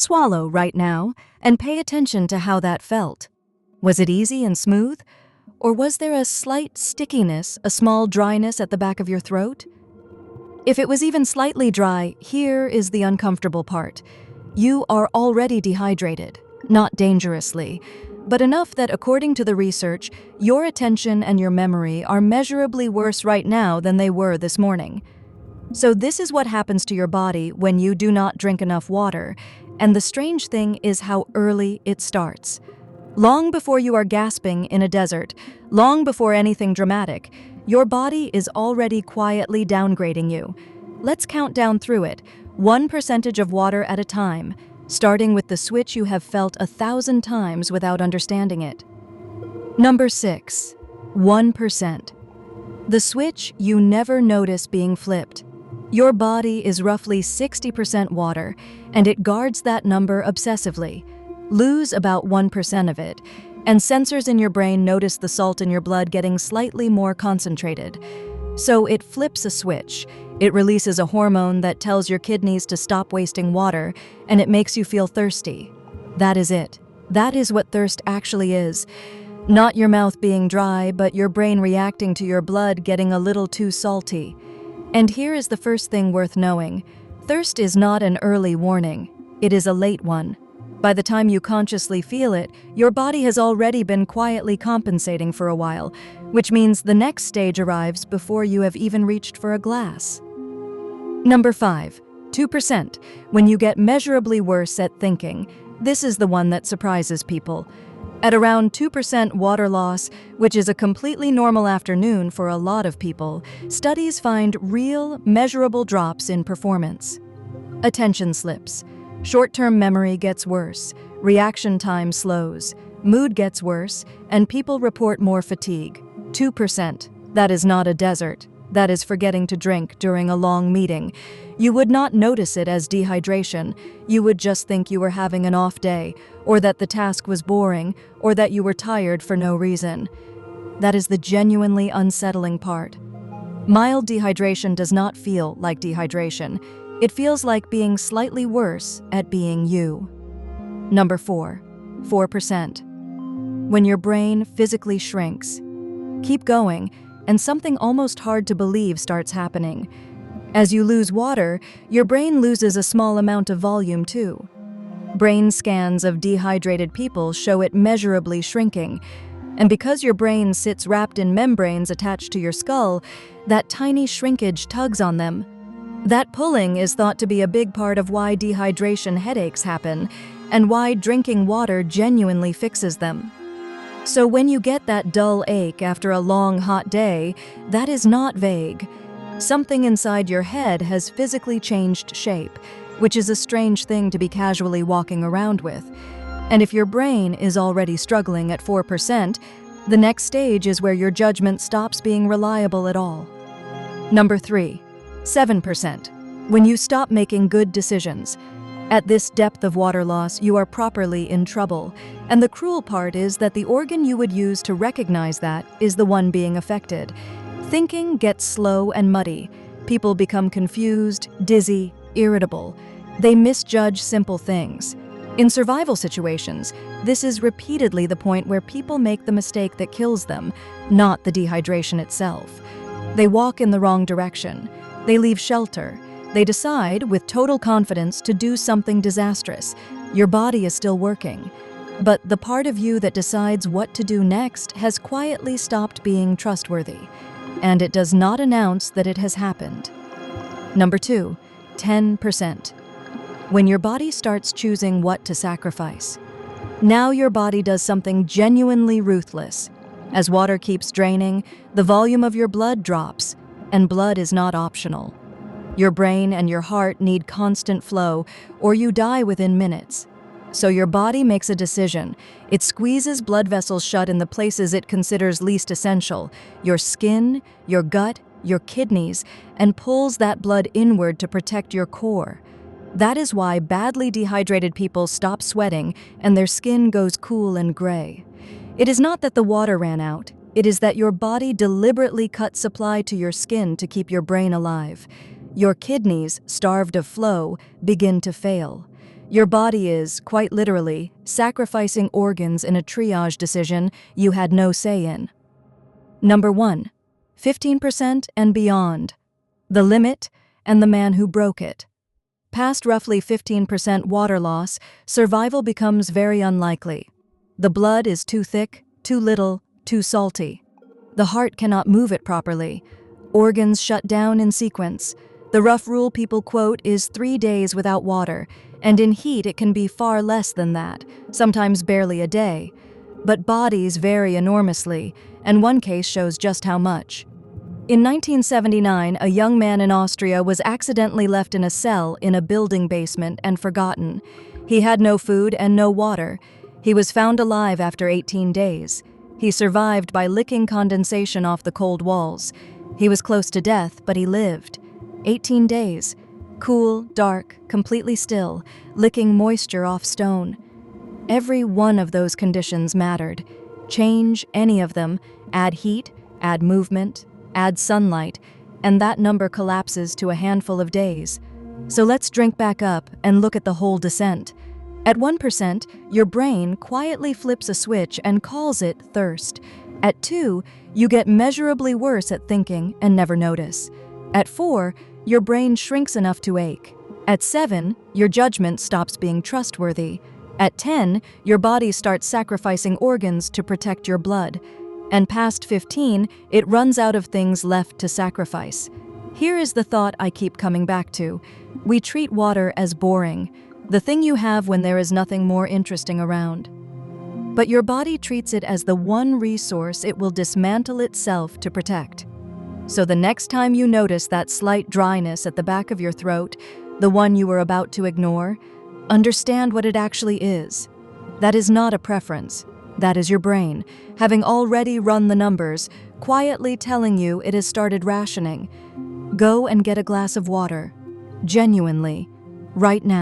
Swallow right now and pay attention to how that felt. Was it easy and smooth? Or was there a slight stickiness, a small dryness at the back of your throat? If it was even slightly dry, here is the uncomfortable part. You are already dehydrated, not dangerously, but enough that according to the research, your attention and your memory are measurably worse right now than they were this morning. So this is what happens to your body when you do not drink enough water, and the strange thing is how early it starts. Long before you are gasping in a desert, long before anything dramatic, your body is already quietly downgrading you. Let's count down through it, 1% of water at a time, starting with the switch you have felt 1,000 times without understanding it. Number 6, 1%. The switch you never notice being flipped. Your body is roughly 60% water, and it guards that number obsessively. Lose about 1% of it, and sensors in your brain notice the salt in your blood getting slightly more concentrated. So it flips a switch. It releases a hormone that tells your kidneys to stop wasting water, and it makes you feel thirsty. That is it. That is what thirst actually is. Not your mouth being dry, but your brain reacting to your blood getting a little too salty. And here is the first thing worth knowing. Thirst is not an early warning. It is a late one. By the time you consciously feel it, your body has already been quietly compensating for a while, which means the next stage arrives before you have even reached for a glass. Number 5, 2%. When you get measurably worse at thinking, this is the one that surprises people. At around 2% water loss, which is a completely normal afternoon for a lot of people, studies find real, measurable drops in performance. Attention slips. Short-term memory gets worse, reaction time slows, mood gets worse, and people report more fatigue. 2%. That is not a desert. That is forgetting to drink during a long meeting. You would not notice it as dehydration. You would just think you were having an off day, or that the task was boring, or that you were tired for no reason. That is the genuinely unsettling part. Mild dehydration does not feel like dehydration. It feels like being slightly worse at being you. Number 4, 4%. When your brain physically shrinks. Keep going, and something almost hard to believe starts happening. As you lose water, your brain loses a small amount of volume too. Brain scans of dehydrated people show it measurably shrinking. And because your brain sits wrapped in membranes attached to your skull, that tiny shrinkage tugs on them. That pulling is thought to be a big part of why dehydration headaches happen, and why drinking water genuinely fixes them. So when you get that dull ache after a long, hot day, that is not vague. Something inside your head has physically changed shape, which is a strange thing to be casually walking around with. And if your brain is already struggling at 4%, the next stage is where your judgment stops being reliable at all. Number 3, 7%. When you stop making good decisions. At this depth of water loss, you are properly in trouble. And the cruel part is that the organ you would use to recognize that is the one being affected. Thinking gets slow and muddy. People become confused, dizzy, irritable. They misjudge simple things. In survival situations, this is repeatedly the point where people make the mistake that kills them, not the dehydration itself. They walk in the wrong direction. They leave shelter. They decide, with total confidence, to do something disastrous. Your body is still working. But the part of you that decides what to do next has quietly stopped being trustworthy. And it does not announce that it has happened. Number 2, 10%. When your body starts choosing what to sacrifice. Now your body does something genuinely ruthless. As water keeps draining, the volume of your blood drops, and blood is not optional. Your brain and your heart need constant flow, or you die within minutes. So your body makes a decision. It squeezes blood vessels shut in the places it considers least essential, your skin, your gut, your kidneys, and pulls that blood inward to protect your core. That is why badly dehydrated people stop sweating and their skin goes cool and gray. It is not that the water ran out. It is that your body deliberately cut supply to your skin to keep your brain alive. Your kidneys, starved of flow, begin to fail. Your body is, quite literally, sacrificing organs in a triage decision you had no say in. Number 1. 15% and beyond. The limit and the man who broke it. Past roughly 15% water loss, survival becomes very unlikely. The blood is too thick, too little, too salty. The heart cannot move it properly. Organs shut down in sequence. The rough rule people quote is 3 days without water, and in heat it can be far less than that, sometimes barely a day. But bodies vary enormously, and one case shows just how much. In 1979, a young man in Austria was accidentally left in a cell in a building basement and forgotten. He had no food and no water. He was found alive after 18 days. He survived by licking condensation off the cold walls. He was close to death, but he lived. 18 days. Cool, dark, completely still, licking moisture off stone. Every one of those conditions mattered. Change any of them, add heat, add movement, add sunlight, and that number collapses to a handful of days. So let's drink back up and look at the whole descent. At 1%, your brain quietly flips a switch and calls it thirst. At 2, you get measurably worse at thinking and never notice. At 4, your brain shrinks enough to ache. At 7, your judgment stops being trustworthy. At 10, your body starts sacrificing organs to protect your blood. And past 15, it runs out of things left to sacrifice. Here is the thought I keep coming back to. We treat water as boring, the thing you have when there is nothing more interesting around. But your body treats it as the one resource it will dismantle itself to protect. So the next time you notice that slight dryness at the back of your throat, the one you were about to ignore, understand what it actually is. That is not a preference. That is your brain, having already run the numbers, quietly telling you it has started rationing. Go and get a glass of water. Genuinely. Right now.